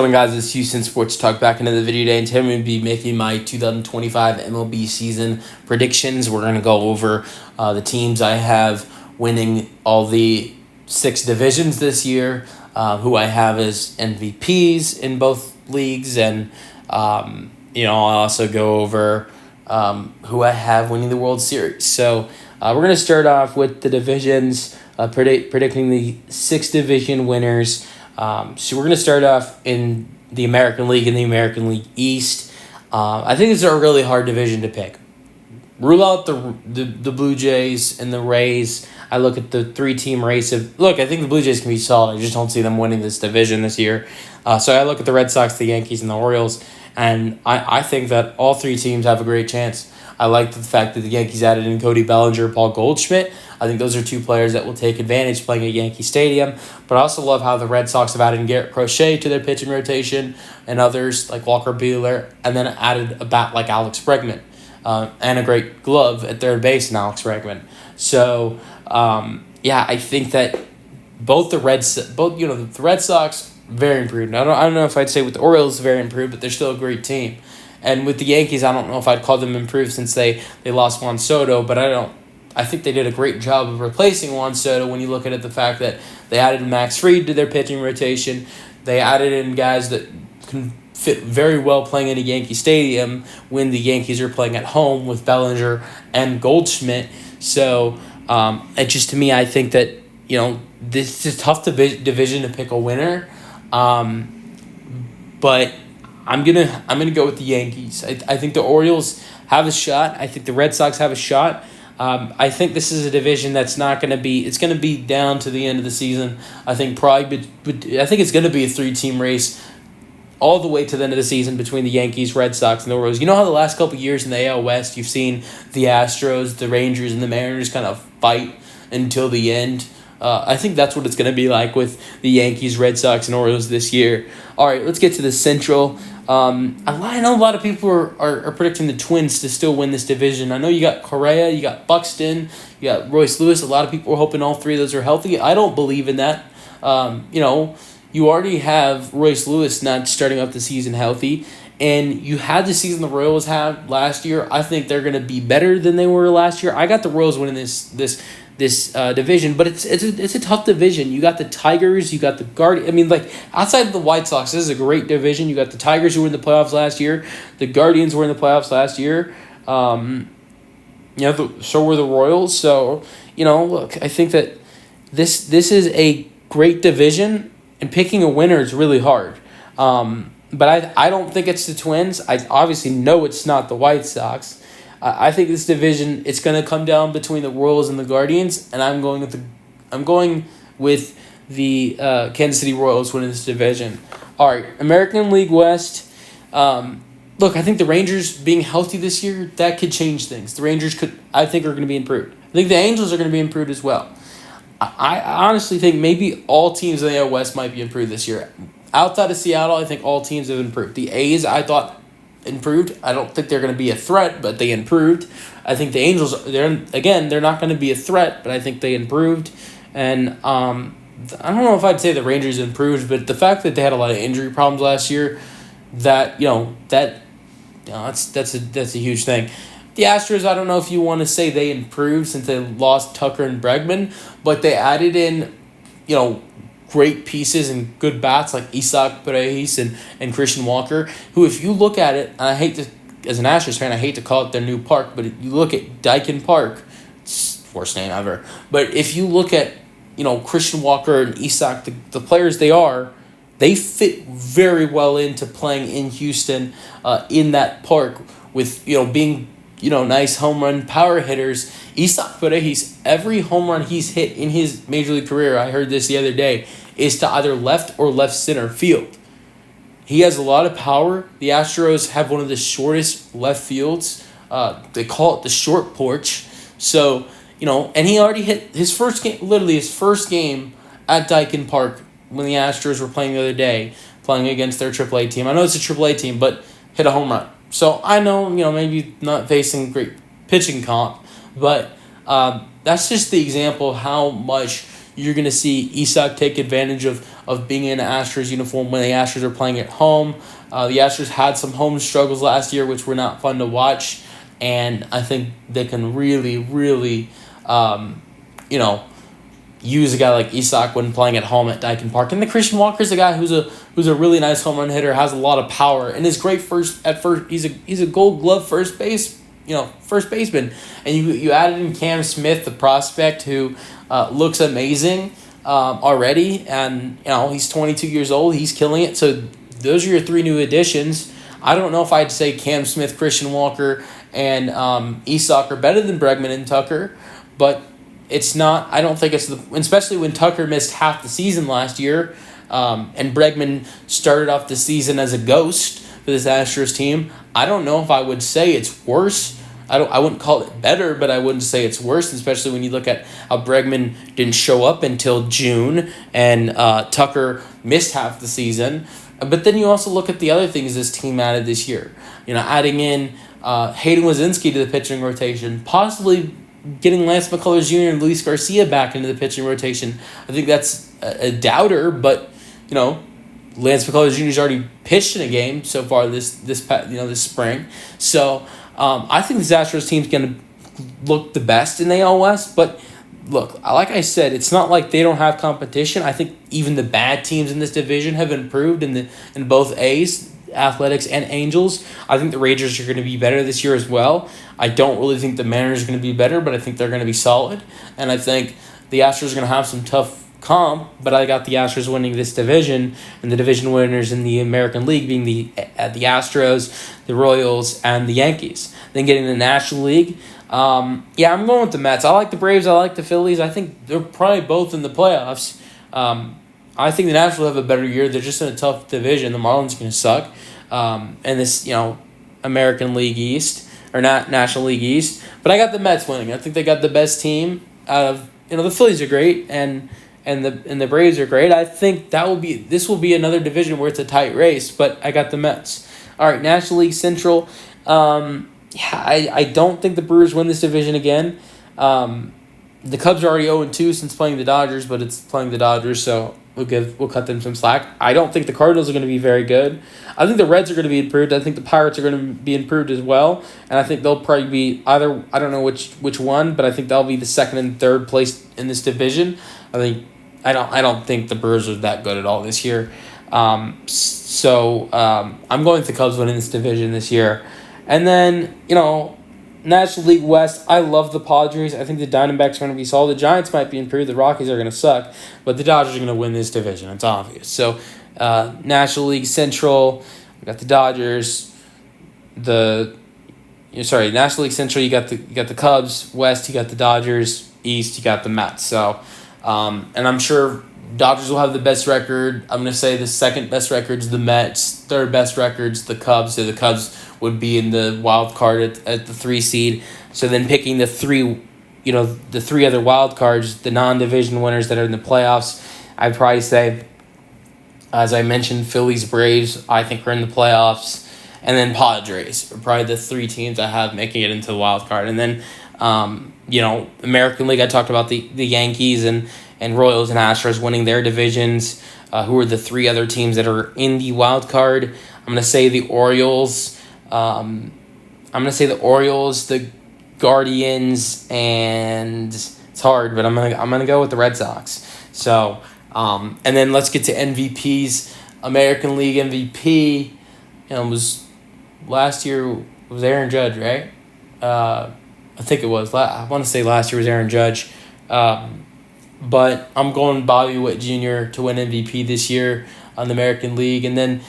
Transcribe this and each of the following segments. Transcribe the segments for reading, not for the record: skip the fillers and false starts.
Going on, guys, it's Houston Sports Talk back into the video today, and today I'm going to be making my 2025 MLB season predictions. We're going to go over the teams I have winning all the 6 divisions this year, who I have as MVPs in both leagues, and I'll also go over who I have winning the World Series. So we're going to start off with the divisions, predicting the 6 division winners. So we're going to start off in the American League and the American League East. I think it's a really hard division to pick. Rule out the Blue Jays and the Rays. I look at the 3-team race I think the Blue Jays can be solid. I just don't see them winning this division this year. So I look at the Red Sox, the Yankees, and the Orioles, and I think that all 3 teams have a great chance. I like the fact that the Yankees added in Cody Bellinger, Paul Goldschmidt. I think those are 2 players that will take advantage playing at Yankee Stadium. But I also love how the Red Sox have added Garrett Crochet to their pitching rotation and others like Walker Buehler, and then added a bat like Alex Bregman and a great glove at third base in Alex Bregman. So, I think that the Red Sox, very improved. I don't know if I'd say with the Orioles very improved, but they're still a great team. And with the Yankees, I don't know if I'd call them improved since they lost Juan Soto, but I think they did a great job of replacing Juan Soto when you look at the fact that they added Max Fried to their pitching rotation. They added in guys that can fit very well playing in a Yankee Stadium when the Yankees are playing at home with Bellinger and Goldschmidt. So, to me, I think that, this is a tough division to pick a winner. But I'm gonna go with the Yankees. I think the Orioles have a shot. I think the Red Sox have a shot. I think this is a division that's not going to be. It's going to be down to the end of the season. I think I think it's going to be a 3-team race all the way to the end of the season between the Yankees, Red Sox, and the Orioles. You know how the last couple of years in the AL West, you've seen the Astros, the Rangers, and the Mariners kind of fight until the end. I think that's what it's going to be like with the Yankees, Red Sox, and Orioles this year. All right, let's get to the Central. I know a lot of people are predicting the Twins to still win this division. I know you got Correa, you got Buxton, you got Royce Lewis. A lot of people are hoping all 3 of those are healthy. I don't believe in that. You already have Royce Lewis not starting up the season healthy, and you had the season the Royals had last year. I think they're going to be better than they were last year. I got the Royals winning this division, but it's a tough division. You got the Tigers, you got the Guardians. Outside of the White Sox, this is a great division. You got the Tigers who were in the playoffs last year. The Guardians were in the playoffs last year. So were the Royals. So, I think that this is a great division, and picking a winner is really hard. But I don't think it's the Twins. I obviously know it's not the White Sox. I think this division, it's going to come down between the Royals and the Guardians, and I'm going with the Kansas City Royals winning this division. All right, American League West. I think the Rangers being healthy this year, that could change things. The Rangers I think, are going to be improved. I think the Angels are going to be improved as well. I honestly think maybe all teams in the AL West might be improved this year. Outside of Seattle, I think all teams have improved. The A's, I thought, improved. I don't think they're going to be a threat, but they improved. I think the Angels, they're not going to be a threat, but I think they improved. And I don't know if I'd say the Rangers improved, but the fact that they had a lot of injury problems last year, that's a huge thing. The Astros, I don't know if you want to say they improved since they lost Tucker and Bregman, but they added in, great pieces and good bats like Isaac Paredes and Christian Walker, who, if you look at it, and I hate to, as an Astros fan, I hate to call it their new park, but if you look at Daikin Park, it's the worst name ever, but if you look at, Christian Walker and Isaac, the players they fit very well into playing in Houston in that park with, being, nice home run power hitters. Isaac Paredes, every home run he's hit in his major league career, I heard this the other day, is to either left or left center field. He has a lot of power. The Astros have one of the shortest left fields. They call it the short porch. So, and he already hit his first game, literally his first game at Daikin Park when the Astros were playing the other day, playing against their AAA team. I know it's a AAA team, but hit a home run. So I know, maybe not facing great pitching comp, but that's just the example of how much you're going to see Isak take advantage of being in an Astros uniform when the Astros are playing at home. The Astros had some home struggles last year, which were not fun to watch, and I think they can really, really, use a guy like Isak when playing at home at Dyken Park. And the Christian Walker's a guy who's a really nice home run hitter, has a lot of power, and is great first. He's a Gold Glove first baseman. And you added in Cam Smith, the prospect, who looks amazing already, and he's 22 years old. He's killing it. So those are your three new additions. I don't know if I'd say Cam Smith, Christian Walker, and Isak are better than Bregman and Tucker, but it's not. I don't think it's especially when Tucker missed half the season last year, and Bregman started off the season as a ghost for this Astros team. I don't know if I would say it's worse. I wouldn't call it better, but I wouldn't say it's worse, especially when you look at how Bregman didn't show up until June, and Tucker missed half the season. But then you also look at the other things this team added this year. Adding in Hayden Wazinski to the pitching rotation, possibly getting Lance McCullers Jr. and Luis Garcia back into the pitching rotation. I think that's a doubter, but Lance McCullers Jr. has already pitched in a game so far this spring. So I think this Astros team's going to look the best in the AL West. But look, like I said, it's not like they don't have competition. I think even the bad teams in this division have improved in both A's, Athletics, and Angels. I think the Rangers are going to be better this year as well. I don't really think the Mariners are going to be better, but I think they're going to be solid. And I think the Astros are going to have some tough comp, but I got the Astros winning this division, and the division winners in the American League being the Astros, the Royals, and the Yankees. Then getting the National League, I'm going with the Mets. I like the Braves. I like the Phillies. I think they're probably both in the playoffs. I think the Nationals have a better year. They're just in a tough division. The Marlins are going to suck. And this, American League East, or not National League East. But I got the Mets winning. I think they got the best team out of, the Phillies are great, and the Braves are great. I think this will be another division where it's a tight race, but I got the Mets. All right, National League Central. I don't think the Brewers win this division again. The Cubs are already 0-2 since playing the Dodgers, but it's playing the Dodgers, so we'll cut them some slack. I don't think the Cardinals are going to be very good. I think the Reds are going to be improved. I think the Pirates are going to be improved as well, and I think they'll probably be either, I don't know which one, but I think they'll be the second and third place in this division. I don't think the Brewers are that good at all this year. So I'm going with the Cubs winning this division this year. And then, National League West, I love the Padres. I think the Diamondbacks are going to be solid. The Giants might be improved. The Rockies are going to suck. But the Dodgers are going to win this division. It's obvious. So, National League Central, we got the Dodgers. National League Central, you got the Cubs. West, you got the Dodgers. East, you got the Mets. So, and I'm sure Dodgers will have the best record. I'm going to say the second best record's the Mets. Third best record's the Cubs. So the Cubs would be in the wild card at the 3 seed. So then picking the three other wild cards, the non-division winners that are in the playoffs, I'd probably say, as I mentioned, Phillies, Braves, I think are in the playoffs. And then Padres are probably the 3 teams I have making it into the wild card. And then, American League, I talked about the Yankees and Royals and Astros winning their divisions. Who are the 3 other teams that are in the wild card? I'm going to say the Orioles. The Guardians, and it's hard, but I'm gonna go with the Red Sox. So, and then let's get to MVPs. American League MVP, was last year was Aaron Judge, right? I think it was. I want to say last year was Aaron Judge. But I'm going Bobby Witt Jr. to win MVP this year on the American League, and then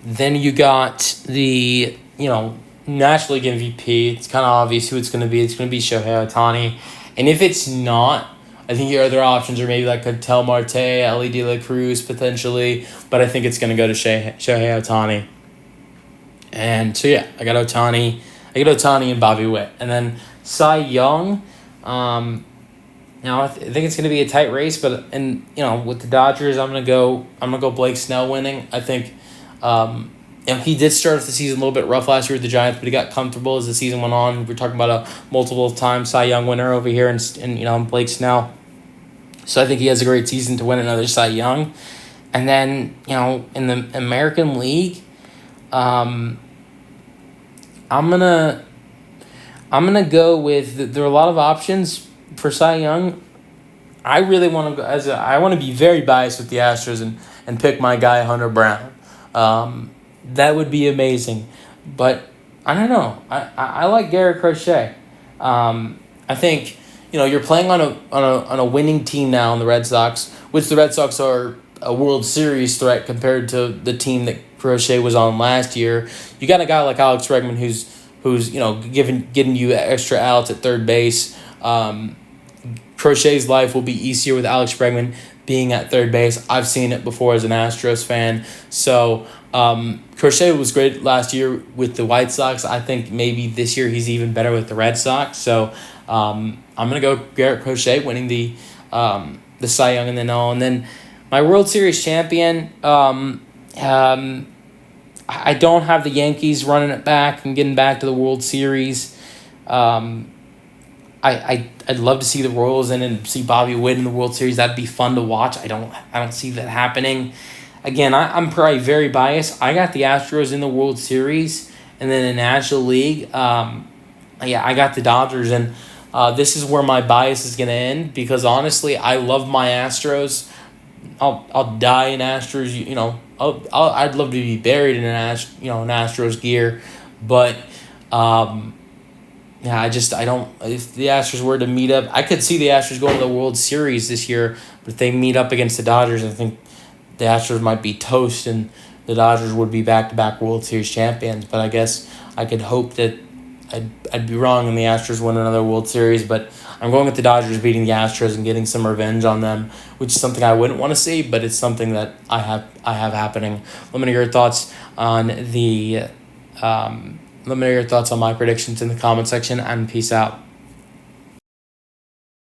then you got the, National League MVP. It's kind of obvious who it's going to be. It's going to be Shohei Ohtani. And if it's not, I think your other options are maybe like Ketel Marte, Ellie De La Cruz potentially. But I think it's going to go to Shohei Ohtani. And so, I got Ohtani. And Bobby Witt. And then Cy Young, I think it's going to be a tight race. But, with the Dodgers, I'm going to go Blake Snell winning. I think, he did start the season a little bit rough last year with the Giants, but he got comfortable as the season went on. We're talking about a multiple-time Cy Young winner over here, and Blake Snell. So I think he has a great season to win another Cy Young. And then, in the American League, I'm gonna go with, there are a lot of options for Cy Young. I really want to go I want to be very biased with the Astros and pick my guy Hunter Brown. That would be amazing, but I don't know. I like Garrett Crochet. I think you're playing on a winning team now in the Red Sox, which the Red Sox are a World Series threat compared to the team that Crochet was on last year. You got a guy like Alex Bregman who's getting you extra outs at third base. Crochet's life will be easier with Alex Bregman being at third base. I've seen it before as an Astros fan. So Crochet was great last year with the White Sox. I think maybe this year he's even better with the Red Sox. So I'm gonna go Garrett Crochet winning the Cy Young and then my World Series champion. I don't have the Yankees running it back and getting back to the World Series. I'd love to see the Royals in and see Bobby Witt in the World Series. That'd be fun to watch. I don't see that happening. Again, I'm probably very biased. I got the Astros in the World Series, and then in the National League, I got the Dodgers, and this is where my bias is gonna end because honestly, I love my Astros. I'll die in Astros. I'd love to be buried in an Astros gear, but I don't. If the Astros were to meet up, I could see the Astros going to the World Series this year. But if they meet up against the Dodgers, I think the Astros might be toast, and the Dodgers would be back-to-back World Series champions. But I guess I could hope that I'd be wrong and the Astros win another World Series. But I'm going with the Dodgers beating the Astros and getting some revenge on them, which is something I wouldn't want to see, but it's something that I have happening. Let me know your thoughts on Let me know your thoughts on my predictions in the comment section, and peace out.